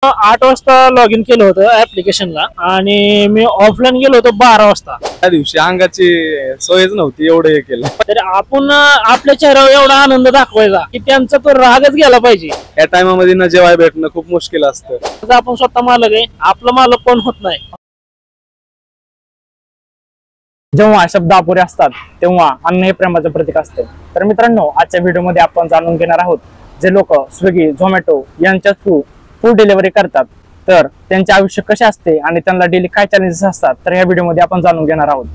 8 वाजता log in केलं होतं ऍप्लिकेशनला आणि मी ऑफलाईन गेलो होतो 12 वाजता. त्या दिवशी अंगाची सोयच नव्हती, एवढं हे केलं. तर आपण आपल्या चेहऱ्यावर एवढा आनंद दाखवायचा की त्यांचा तो रागच गेला पाहिजे. या टायमामध्ये न जेवाय भेटणं खूप मुश्किल असतं. आपण स्वतः मालक आहे, आपलं मालक कोण होत नाही. जेव्हा शब्द अपुरे असतात तेव्हा अन्न हे प्रेमाचं प्रतीक असते. तर मित्रांनो, आजच्या व्हिडिओमध्ये आपण जाणून घेणार आहोत जे लोक स्विगी, झोमॅटो यांच्या थ्रू फूड डिलिव्हरी करतात तर त्यांचे आयुष्य कसे असते आणि त्यांना डेली काय चॅलेंजेस असतात, तर या व्हिडिओमध्ये आपण जाणून घेणार आहोत.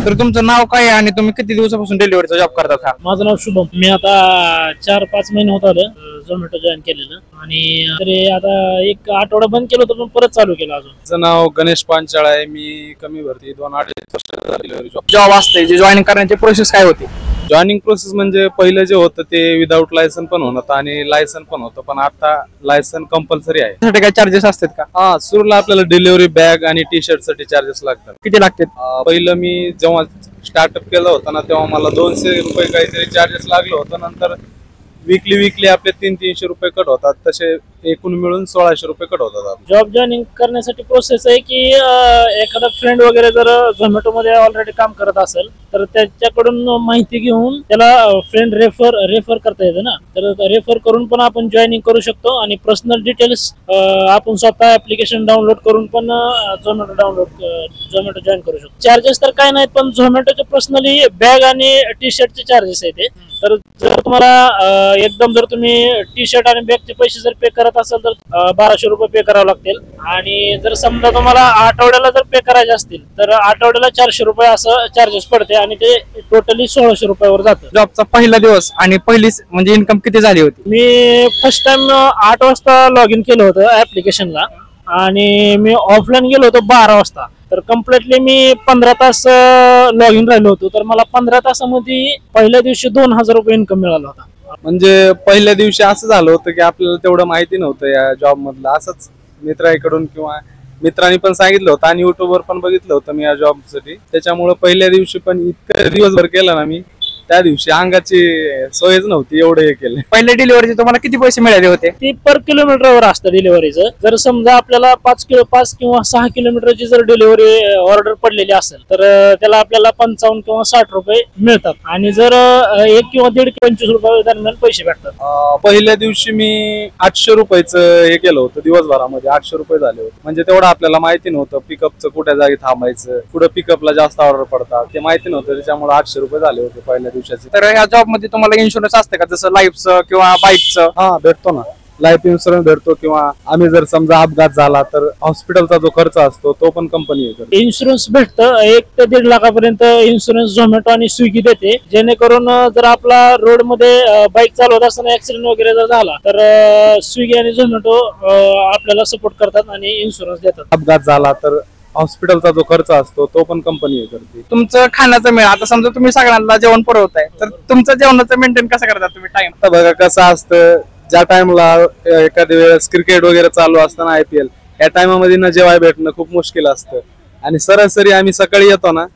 तर तुमचं नाव काय आहे आणि तुम्ही किती दिवसापासून डिलिव्हरीचा जॉब करतात? माझं नाव शुभम. मी आता 4-5 महिने होत आलं झोमॅटो जॉईन केलेलं आणि तरी आता एक आठवडा बंद केलं होतं पण परत चालू केलं. अजून माझं नाव गणेश पांचाळ आहे. मी कमी भरती 2-2.5 वर्ष डिलिव्हरी जॉब असते जे जॉईन करण्याची प्रोसेस काय होती? जॉईनिंग प्रोसेस म्हणजे पहिलं जे होतं ते विदाऊट लायसन पण होतं आणि लायसन पण होतं, पण आता लायसन कंपल्सरी आहे. त्यासाठी काय चार्जेस असतात का? हा, सुरुला आपल्याला डिलिव्हरी बॅग आणि टी शर्ट साठी चार्जेस लागतात. किती लागतात? पहिलं मी जेव्हा स्टार्टअप केलं होतं ना तेव्हा मला 200 रुपये काहीतरी चार्जेस लागलं होतं. नंतर विकली आपले 300-300 रुपये कट होतात, तसे एकूण मिळून 1600 रुपये कट होतात. जॉब जॉईनिंग करण्यासाठी प्रोसेस आहे की एखादा फ्रेंड वगैरे जर झोमॅटो मध्ये ऑलरेडी काम करत असेल तर त्याच्याकडून माहिती घेऊन त्याला फ्रेंड रेफर करता येतं ना, तर रेफर करून पण आपण जॉईनिंग करू शकतो आणि पर्सनल डिटेल्स आपण स्वतः ऍप्लिकेशन डाउनलोड करून पण झोमॅटो जॉईन करू शकतो. चार्जेस तर काय नाहीत, पण झोमॅटोचे पर्सनली बॅग आणि टी शर्टचे चार्जेस आहे ते. तर जर तुम्हाला एकदम जर तुम्ही टी शर्ट आणि बॅगचे पैसे जर पे करत असाल तर 1200 रुपये पे करावे लागतील आणि जर समजा तुम्हाला आठवड्याला जर पे करायचे असतील तर आठवड्याला 400 रुपये असं चार्जेस पडते आणि ते टोटली 1600 रुपयावर जातं. जॉबचा पहिला दिवस आणि पहिली म्हणजे इन्कम किती झाली होती? मी फर्स्ट टाइम 8 वाजता लॉग इन केलं होतं ऍप्लिकेशनला आणि मी ऑफलाईन गेलो होतो 12 वाजता. तर कम्प्लिटली मी 15 तास लॉग इन राहिलो होतो. तर मला 15 तासामध्ये पहिल्या दिवशी 2000 रुपये इन्कम मिळाला होता. म्हणजे पहिल्या दिवशी असं झालं होतं की आपल्याला तेवढं माहिती नव्हतं या जॉब मधलं. असंच मित्राकडून किंवा मित्रांनी पण सांगितलं होतं आणि युट्यूबवर पण बघितलं होतं मी या जॉब साठी. त्याच्यामुळे पहिल्या दिवशी पण इतकं दिवसभर केलं ना मी, त्या दिवशी अंगाची सोयच नव्हती, एवढं हे केलं. पहिल्या डिलिव्हरीचे तुम्हाला किती पैसे मिळाले होते? ती पर किलोमीटरवर असतं डिलिव्हरीचं. जर समजा आपल्याला 5 किंवा 6 किलोमीटरची जर डिलिव्हरी ऑर्डर पडलेली असेल तर त्याला आपल्याला 55 किंवा 60 रुपये मिळतात आणि जर 1 किंवा 1.5-25 रुपये दरम्यान पैसे भेटतात. पहिल्या दिवशी मी 800 रुपयाचं हे केलं होतं. दिवसभरामध्ये 800 रुपये झाले होते. म्हणजे तेवढं आपल्याला माहिती नव्हतं पिकअपचं कुठे जागी थांबायचं, कुठं पिकअपला जास्त ऑर्डर पडतात ते माहिती नव्हतं. त्याच्यामुळे 800 रुपये झाले होते पहिल्या. तर या जॉब मध्ये तुम्हाला इन्शुरन्स असते का, जसं लाईफचं किंवा बाईकचं? हा, भेटतो ना. लाईफ इन्शुरन्स भेटतो किंवा आम्ही जर समजा अपघात झाला तर हॉस्पिटलचा जो खर्च असतो तो पण कंपनी करते. इन्शुरन्स भेटतं 1 ते 1.5 लाखापर्यंत इन्शुरन्स झोमॅटो आणि स्विगी देते. जेणेकरून जर आपला रोड मध्ये बाईक चालवत असताना ऍक्सिडेंट वगैरे जर झाला तर स्विगी आणि झोमॅटो आपल्याला सपोर्ट करतात आणि इन्शुरन्स देतात. अपघात झाला तर हॉस्पिटलचा जो खर्च असतो तो पण कंपनी करते. तुमचं खाण्याचं मिळ, आता समजा तुम्ही सगळ्यांना जेवण पुरवताय तर तुमचं जेवणाचं मेंटेन कसं करतात तुम्ही टाइम? आता बघा कसं असतं, ज्या टाइमला एखाद्या वेळेस क्रिकेट वगैरे चालू असताना IPL या टायमामध्ये न जेवाय भेटणं खूप मुश्किल असतं आणि सरासरी आम्ही सकाळी येतो ना,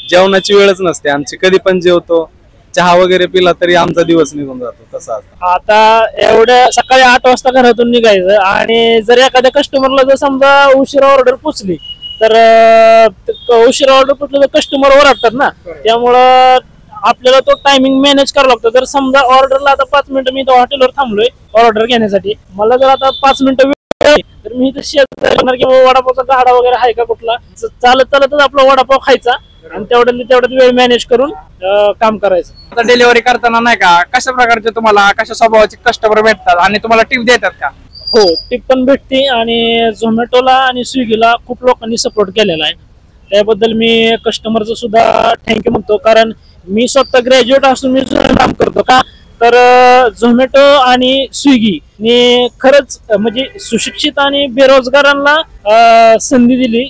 जेवणाची वेळच नसते आमची. कधी पण जेवतो, चहा वगैरे पिला तरी आमचा दिवस निघून जातो. तसं असतं. आता एवढ्या सकाळी 8 वाजता घरातून निघायचं आणि जर एखाद्या कस्टमरला जर समजा उशिरा ऑर्डर पोचली तर उशिरा ऑर्डर पोचली तर कस्टमर ओरडतात ना, त्यामुळं आपल्याला तो टायमिंग मॅनेज करावा लागतो. जर समजा ऑर्डरला आता 5 मिनिटं मी हॉटेलवर थांबलोय ऑर्डर घेण्यासाठी, मला जर आता 5 मिनिटं वेळ तर मी इथे शेअर किंवा वडापावचा गाडा वगैरे आहे का कुठला, चालतच आपला वडापाव खायचा आणि तेवढ्यात वेळ मॅनेज करून काम करायचं. आता डिलिव्हरी करताना नाही का कशा प्रकारचे तुम्हाला कशा स्वभावाचे कस्टमर भेटतात आणि तुम्हाला टिप देतात का? हो, टिप पण भेटते आणि झोमॅटोला आणि स्विगीला खूप लोकांनी सपोर्ट केलेला आहे. त्याबद्दल मी कस्टमरचं सुद्धा थँक्यू म्हणतो, कारण मी स्वतः ग्रॅज्युएट असून मी काम करतो का, तर झोमॅटो आणि स्विगी ने खरंच म्हणजे सुशिक्षित आणि बेरोजगारांना संधी दिली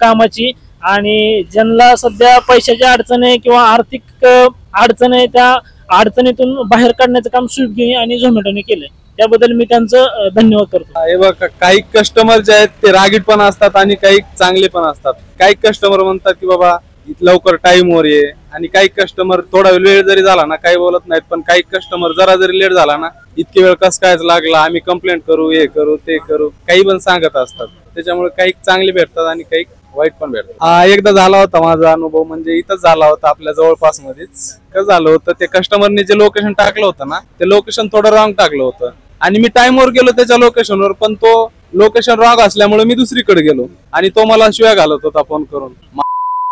कामाची आणि ज्यांना सध्या पैशाची अडचण आहे किंवा आर्थिक अडचण आहे त्या अडचणीतून बाहेर काढण्याचं काम स्विगी आणि झोमॅटोने केलंय. त्याबद्दल मी त्यांचं धन्यवाद करतो. हे बघा, काही कस्टमर जे आहेत ते रागीट पण असतात आणि काही चांगले पण असतात. काही कस्टमर म्हणतात की बाबा लवकर टाइमवर ये. आणि काही कस्टमर थोडा वेळ जरी झाला ना, काही बोलत नाहीत, पण काही कस्टमर जरा जरी लेट झाला ना, इतके वेळ कस काय लागला, आम्ही कंप्लेंट करू, हे करू ते करू, काही पण सांगत असतात. त्याच्यामुळे काही चांगले भेटतात आणि काही वाईट पण भेटतात. एकदा झाला होता माझा अनुभव, म्हणजे इथंच झाला होता आपल्या जवळपास मध्येच. कसं झालं होतं, ते कस्टमरने जे लोकेशन टाकलं होतं ना, ते लोकेशन थोडं रॉंग टाकलं होतं आणि मी टाइमवर गेलो त्याच्या लोकेशनवर, पण तो लोकेशन रॉंग असल्यामुळे मी दुसरीकडे गेलो आणि तो मला शिव्या घालत होता फोन करून,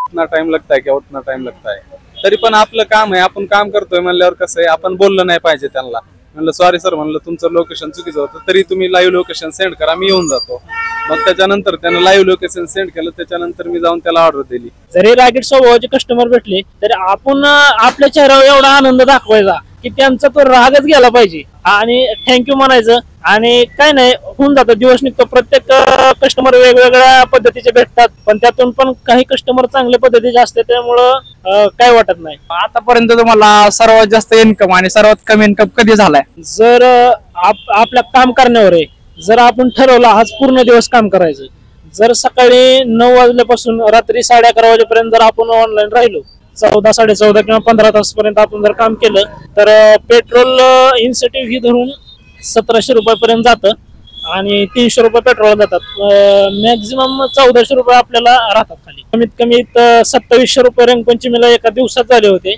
उतना टाइम लगता है क्या, उतना टाइम लगता है. तरी पण आपलं काम आहे, आपण काम करतोय म्हणल्यावर कसं आहे, आपण बोललं नाही पाहिजे त्यांना. म्हणलं सॉरी सर, म्हणलं तुमचं लोकेशन चुकीचं होतं, तरी तुम्ही लाईव्ह लोकेशन सेंड करा, मी येऊन जातो. मग त्याच्यानंतर त्यानं लाईव्ह लोकेशन सेंड केलं, त्याच्यानंतर मी जाऊन त्याला ऑर्डर दिली. जरी रागीट स्वभावाचे कस्टमर भेटले तरी आपण आपल्या चेहऱ्यावर एवढा आनंद दाखवायचा की त्यांचा तो रागच गेला पाहिजे आणि थँक्यू म्हणायचं. आणि काय नाही, होऊन जातं, दिवस निघतो. प्रत्येक कस्टमर वेगवेगळ्या पद्धतीचे भेटतात, पण त्यातून पण काही कस्टमर चांगल्या पद्धतीचे असते, त्यामुळं काय वाटत नाही. आतापर्यंत तुम्हाला सर्वात जास्त इन्कम आणि सर्वात कमी इन्कम कधी झालाय? जर आपल्या काम करण्यावर आहे, जर आपण ठरवलं आज पूर्ण दिवस काम करायचं, जर सकाळी 9 वाजल्यापासून रात्री 11:30 वाजेपर्यंत जर आपण ऑनलाईन राहिलो, 14, 14.5 किंवा 15 तासपर्यंत आपण जर काम केलं, तर पेट्रोल इन्सेंटिव्ह ही धरून 1700 रुपयापर्यंत जातं आणि 300 रुपये पेट्रोल जातात. मॅक्झिमम 1400 रुपये आपल्याला राहतात खाली. कमीत कमी 2700 रुपये रंगपंचमीला एका दिवसात झाले होते.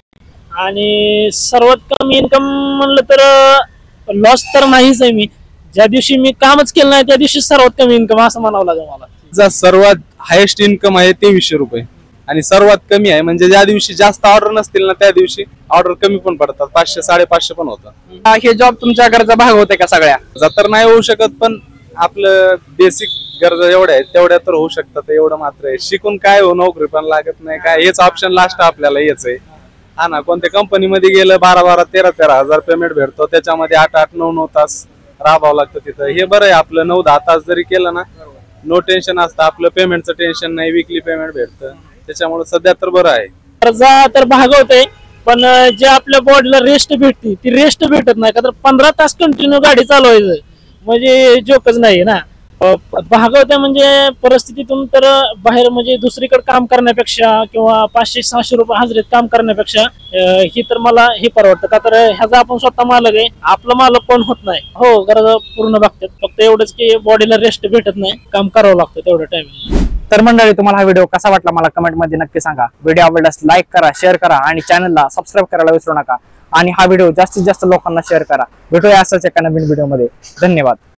आणि सर्वात कमी इन्कम म्हणलं तर लॉस तर नाहीच आहे. मी ज्या दिवशी मी कामच केलं नाही त्या दिवशी सर्वात कमी इन्कम असं म्हणावं लागेल मला. सर्वात हायेस्ट इन्कम आहे 2300 रुपये आणि सर्वात कमी आहे म्हणजे ज्या दिवशी जास्त ऑर्डर नसतील ना, त्या दिवशी ऑर्डर कमी पण पडतात, 500 550 पण होतं. हे जॉब तुमच्या गरजा भाग होते का सगळ्या? तर नाही होऊ शकत, पण आपलं बेसिक गरजा एवढ्या आहेत तेवढ्या तर होऊ शकतात. एवढं मात्र आहे. शिकून काय हो, नोकरी पण लागत नाही काय, हेच ऑप्शन लास्ट आपल्याला हेच आहे. हा ना, कोणत्या कंपनीमध्ये गेलं 12-12, 13-13 हजार पेमेंट भेटतो, त्याच्यामध्ये 8-8, 9-9 तास राबावं लागतं तिथं. हे बरं आहे आपलं, 9-10 तास जरी केलं ना, नो टेन्शन असतं आपलं, पेमेंटचं टेन्शन नाही, वीकली पेमेंट भेटतं, त्याच्यामुळे सध्या तर बरं आहे. गरजा तर भागवते, पण जे आपल्या बॉडीला रेस्ट भेटते ती रेस्ट भेटत नाही. का तर 15 तास कंटिन्यू गाडी चालवायचं म्हणजे जोकच नाही ना. भागवते म्हणजे परिस्थितीतून तर बाहेर, म्हणजे दुसरीकडे काम करण्यापेक्षा किंवा 500-600 रुपये हजेरीत काम करण्यापेक्षा ही तर मला हे परवडतं. का तर ह्याचा आपण स्वतः मालक आहे, आपलं मालक कोण होत नाही. हो, गरजा पूर्ण भागतात, फक्त एवढंच की बॉडीला रेस्ट भेटत नाही, काम करावं लागतं तेवढं टाइम. तर मंडळी, तुम्हाला हा व्हिडिओ कसा वाटला मला कमेंट मध्ये नक्की सांगा. व्हिडिओ आवडल्यास लाईक करा, शेअर करा आणि चॅनलला सबस्क्राईब करायला विसरू नका. आणि हा व्हिडिओ जास्तीत जास्त लोकांना शेअर करा. भेटूया असाच एका नवीन व्हिडिओ मध्ये. धन्यवाद.